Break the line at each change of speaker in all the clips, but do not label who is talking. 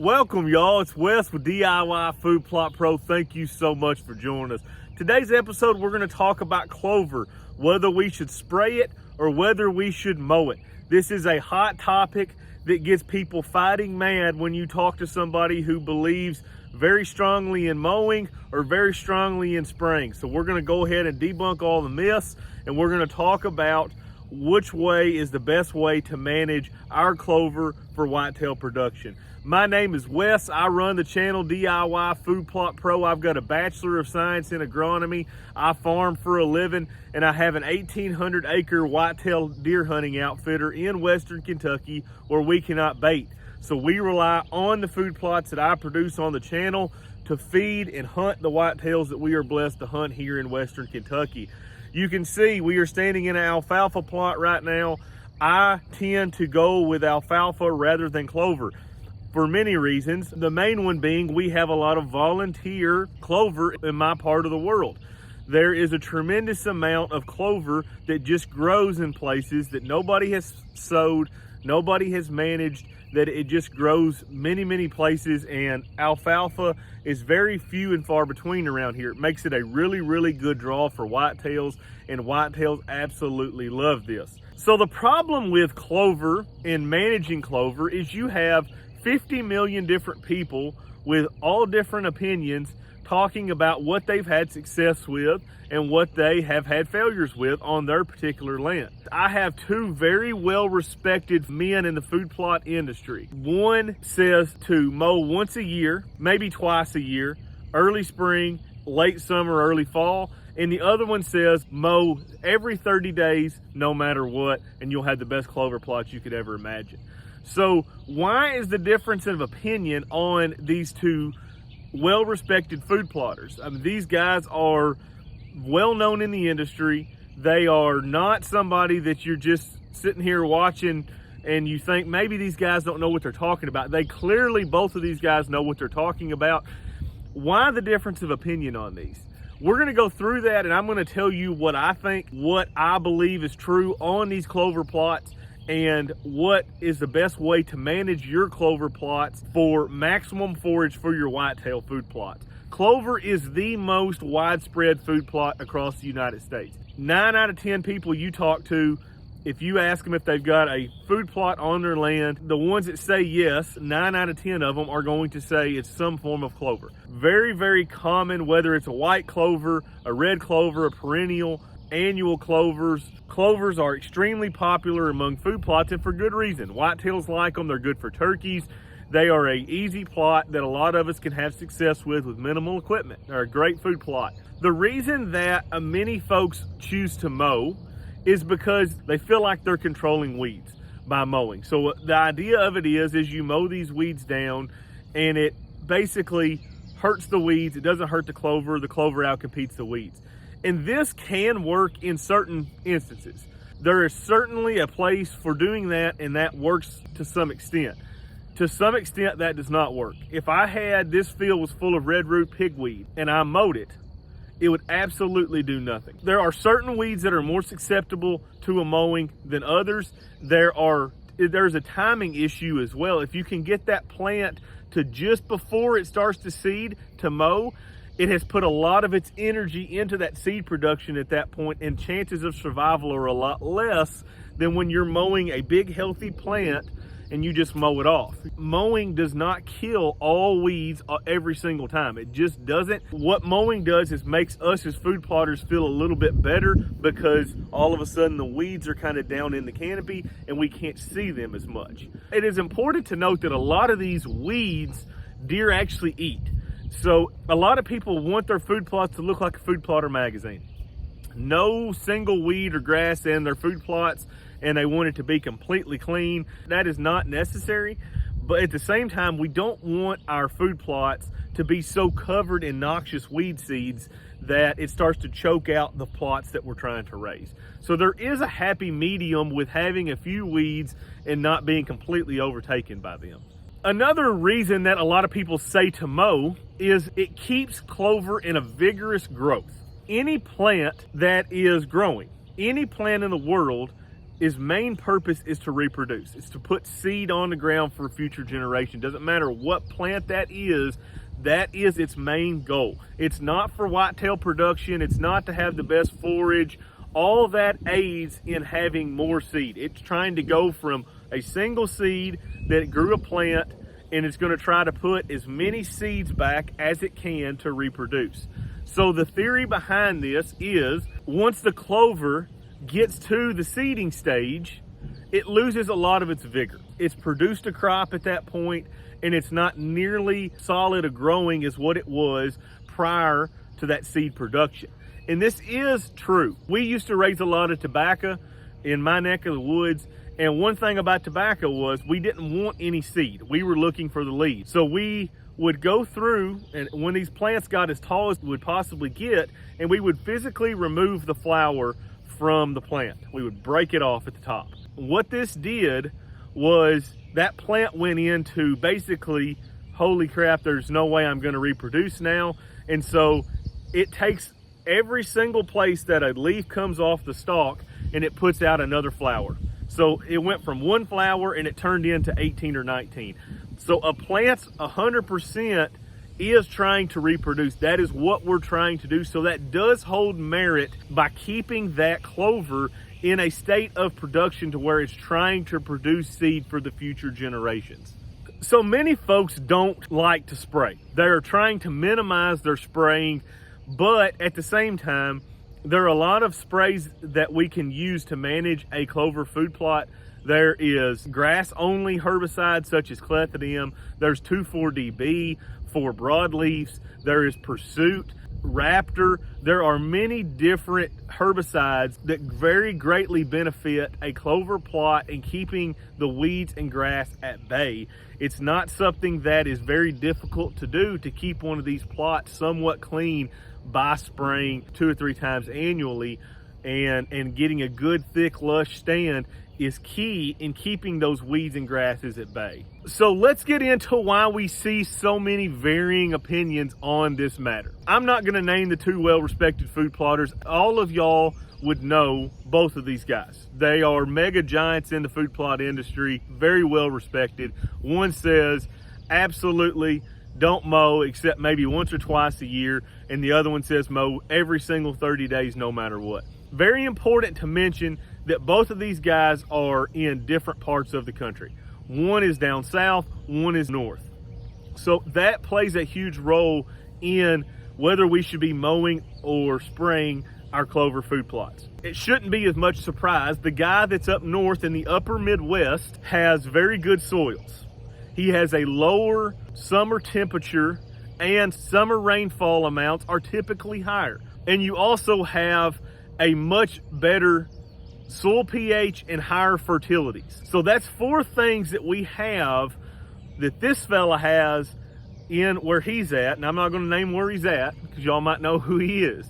Welcome, y'all. It's Wes with DIY Food Plot Pro. Thank you so much for joining us. Today's episode, we're going to talk about clover, whether we should spray it or whether we should mow it. This is a hot topic that gets people fighting mad when you talk to somebody who believes very strongly in mowing or very strongly in spraying. So we're going to go ahead and debunk all the myths, and we're going to talk about which way is the best way to manage our clover for whitetail production. My name is Wes. I run the channel DIY Food Plot Pro. I've got a Bachelor of Science in Agronomy. I farm for a living, and I have an 1,800 acre whitetail deer hunting outfitter in Western Kentucky where we cannot bait. So we rely on the food plots that I produce on the channel to feed and hunt the whitetails that we are blessed to hunt here in Western Kentucky. You can see we are standing in an alfalfa plot right now. I tend to go with alfalfa rather than clover for many reasons. The main one being we have a lot of volunteer clover in my part of the world. There is a tremendous amount of clover that just grows in places that nobody has sowed, nobody has managed, that it just grows many places, and alfalfa is very few and far between around here. It makes it a really good draw for whitetails, and whitetails absolutely love this. So the problem with clover and managing clover is you have 50 million different people with all different opinions talking about what they've had success with and what they have had failures with on their particular land. I have two very well respected men in the food plot industry. One says to mow once a year, maybe twice a year, early spring, late summer, early fall. And the other one says mow every 30 days, no matter what, and you'll have the best clover plots you could ever imagine. So why is the difference of opinion on these two well-respected food plotters? I mean, these guys are well-known in the industry. They are not somebody that you're just sitting here watching and you think maybe these guys don't know what they're talking about. They clearly, both of these guys know what they're talking about. Why the difference of opinion on these? We're going to go through that, and I'm going to tell you what I think, what I believe is true on these clover plots, and what is the best way to manage your clover plots for maximum forage for your whitetail food plots. Clover is the most widespread food plot across the United States. 9 out of 10 people you talk to, if you ask them if they've got a food plot on their land, the ones that say yes, 9 out of 10 of them are going to say it's some form of clover. Very common, whether it's a white clover, a red clover, a perennial, annual clovers. Clovers are extremely popular among food plots, and for good reason. Whitetails like them. They're good for turkeys. They are a easy plot that a lot of us can have success with minimal equipment. They're a great food plot. The reason that many folks choose to mow is because they feel like they're controlling weeds by mowing. So the idea of it is you mow these weeds down, and it basically hurts the weeds. It doesn't hurt the clover outcompetes the weeds. And this can work in certain instances. There is certainly a place for doing that, and that works to some extent. To some extent, that does not work. If I had this field was full of red root pigweed and I mowed it, it would absolutely do nothing. There are certain weeds that are more susceptible to a mowing than others. There's a timing issue as well. If you can get that plant to just before it starts to seed to mow, it has put a lot of its energy into that seed production at that point, and chances of survival are a lot less than when you're mowing a big healthy plant and you just mow it off. Mowing does not kill all weeds every single time. It just doesn't. What mowing does is makes us as food plotters feel a little bit better, because all of a sudden the weeds are kind of down in the canopy and we can't see them as much. It is important to note that a lot of these weeds deer actually eat. So a lot of people want their food plots to look like a food plotter magazine. No single weed or grass in their food plots, and they want it to be completely clean. That is not necessary, but at the same time, we don't want our food plots to be so covered in noxious weed seeds that it starts to choke out the plots that we're trying to raise. So there is a happy medium with having a few weeds and not being completely overtaken by them. Another reason that a lot of people say to mow is it keeps clover in a vigorous growth. Any plant that is growing, any plant in the world His main purpose is to reproduce. It's to put seed on the ground for future generation. Doesn't matter what plant that is its main goal. It's not for whitetail production. It's not to have the best forage. All that aids in having more seed. It's trying to go from a single seed that grew a plant, and it's going to try to put as many seeds back as it can to reproduce. So the theory behind this is once the clover gets to the seeding stage, it loses a lot of its vigor. It's produced a crop at that point, and it's not nearly solid a growing as what it was prior to that seed production. And this is true. We used to raise a lot of tobacco in my neck of the woods, and one thing about tobacco was we didn't want any seed. We were looking for the leaves. So we would go through, and when these plants got as tall as it would possibly get, and we would physically remove the flower from the plant. We would break it off at the top. What this did was that plant went into basically, holy crap, there's no way I'm going to reproduce now. And so it takes every single place that a leaf comes off the stalk and it puts out another flower. So it went from one flower and it turned into 18 or 19. So a plant's 100% is trying to reproduce. That is what we're trying to do. So that does hold merit by keeping that clover in a state of production to where it's trying to produce seed for the future generations. So many folks don't like to spray. They're trying to minimize their spraying, but at the same time, there are a lot of sprays that we can use to manage a clover food plot. There is grass-only herbicides such as clethodim. There's 2,4-DB for broadleafs. There is Pursuit, Raptor. There are many different herbicides that very greatly benefit a clover plot in keeping the weeds and grass at bay. It's not something that is very difficult to do to keep one of these plots somewhat clean by spraying 2 or 3 times annually, and getting a good thick lush stand is key in keeping those weeds and grasses at bay. So let's get into why we see so many varying opinions on this matter. I'm not going to name the 2 well-respected food plotters. All of y'all would know both of these guys. They are mega giants in the food plot industry, very well respected. One says absolutely don't mow except maybe once or twice a year, and the other one says mow every single 30 days no matter what. Very important to mention that both of these guys are in different parts of the country. One is down south, one is north. So that plays a huge role in whether we should be mowing or spraying our clover food plots. It shouldn't be as much surprise. The guy that's up north in the upper Midwest has very good soils. He has a lower summer temperature, and summer rainfall amounts are typically higher. And you also have a much better soil pH and higher fertilities. So that's 4 things that we have that this fella has in where he's at. And I'm not going to name where he's at because y'all might know who he is.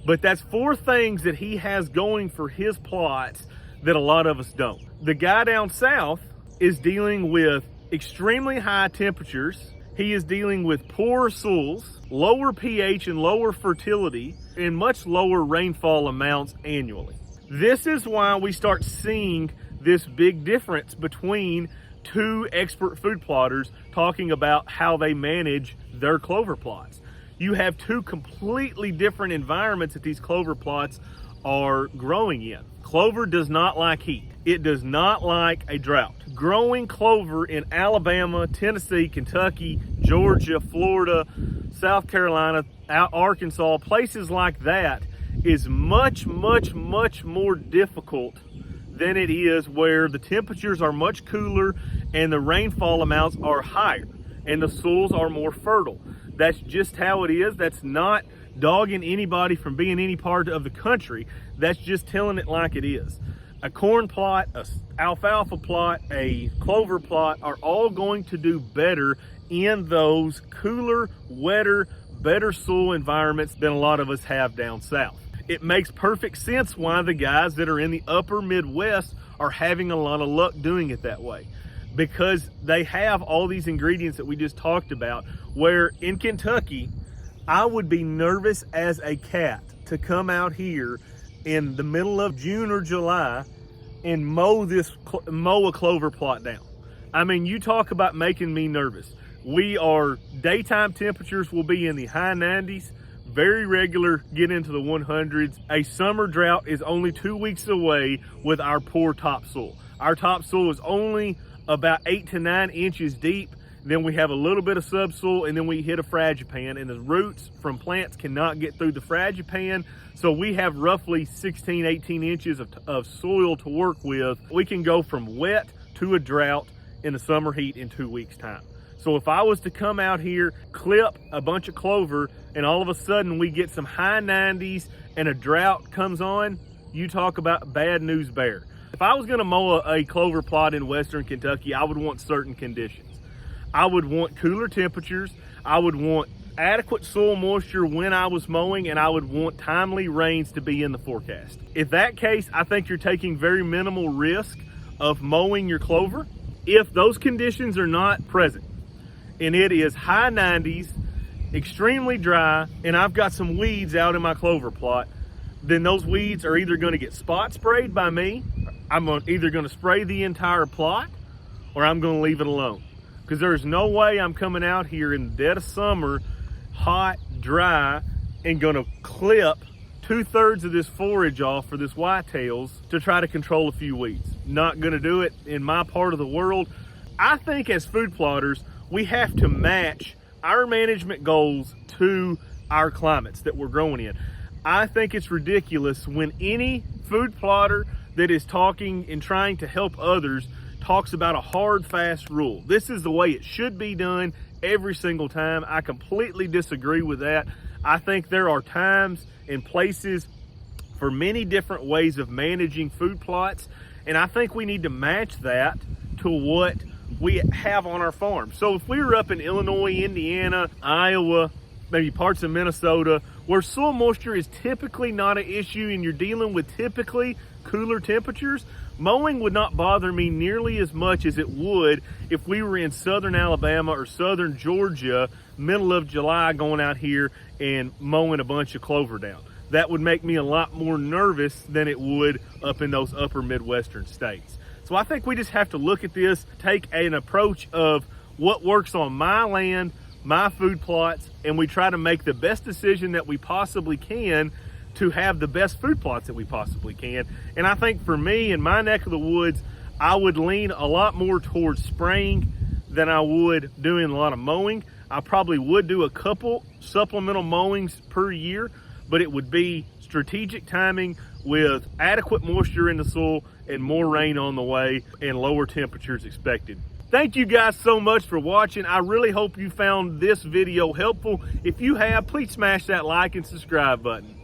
But that's 4 things that he has going for his plots that a lot of us don't. The guy down south is dealing with extremely high temperatures. He is dealing with poor soils, lower pH and lower fertility, and much lower rainfall amounts annually. This is why we start seeing this big difference between 2 expert food plotters talking about how they manage their clover plots. You have 2 completely different environments that these clover plots are growing in. Clover does not like heat. It does not like a drought. Growing clover in Alabama, Tennessee, Kentucky, Georgia, Florida, South Carolina, Arkansas, places like that is much, much, much more difficult than it is where the temperatures are much cooler and the rainfall amounts are higher and the soils are more fertile. That's just how it is. That's not dogging anybody from being any part of the country. That's just telling it like it is. A corn plot, a alfalfa plot, a clover plot are all going to do better in those cooler, wetter, better soil environments than a lot of us have down south. It makes perfect sense why the guys that are in the upper Midwest are having a lot of luck doing it that way, because they have all these ingredients that we just talked about, where in Kentucky, I would be nervous as a cat to come out here in the middle of June or July and mow a clover plot down. I mean, you talk about making me nervous. Daytime temperatures will be in the high 90s, very regular, get into the 100s. A summer drought is only 2 weeks away with our poor topsoil. Our topsoil is only about 8 to 9 inches deep. Then we have a little bit of subsoil, and then we hit a fragipan, and the roots from plants cannot get through the fragipan. So we have roughly 16, 18 inches of soil to work with. We can go from wet to a drought in the summer heat in 2 weeks' time. So if I was to come out here, clip a bunch of clover, and all of a sudden we get some high 90s and a drought comes on, you talk about bad news bear. If I was gonna mow a clover plot in Western Kentucky, I would want certain conditions. I would want cooler temperatures. I would want adequate soil moisture when I was mowing, and I would want timely rains to be in the forecast. If that case, I think you're taking very minimal risk of mowing your clover. If those conditions are not present, and it is high 90s, extremely dry, and I've got some weeds out in my clover plot, then those weeds are either gonna get spot sprayed by me, I'm either gonna spray the entire plot, or I'm gonna leave it alone. Because there's no way I'm coming out here in the dead of summer, hot, dry, and gonna clip 2/3 of this forage off for this whitetails to try to control a few weeds. Not gonna do it in my part of the world. I think as food plotters, we have to match our management goals to our climates that we're growing in. I think it's ridiculous when any food plotter that is talking and trying to help others talks about a hard, fast rule. This is the way it should be done every single time. I completely disagree with that. I think there are times and places for many different ways of managing food plots, and I think we need to match that to what we have on our farm. So if we were up in Illinois, Indiana, Iowa, maybe parts of Minnesota, where soil moisture is typically not an issue and you're dealing with typically cooler temperatures, mowing would not bother me nearly as much as it would if we were in southern Alabama or southern Georgia, middle of July, going out here and mowing a bunch of clover down. That would make me a lot more nervous than it would up in those upper Midwestern states. So I think we just have to look at this, take an approach of what works on my land, my food plots, and we try to make the best decision that we possibly can to have the best food plots that we possibly can. And I think for me, in my neck of the woods, I would lean a lot more towards spraying than I would doing a lot of mowing. I probably would do a couple supplemental mowings per year, but it would be strategic timing with adequate moisture in the soil and more rain on the way and lower temperatures expected. Thank you guys so much for watching. I really hope you found this video helpful. If you have, please smash that like and subscribe button.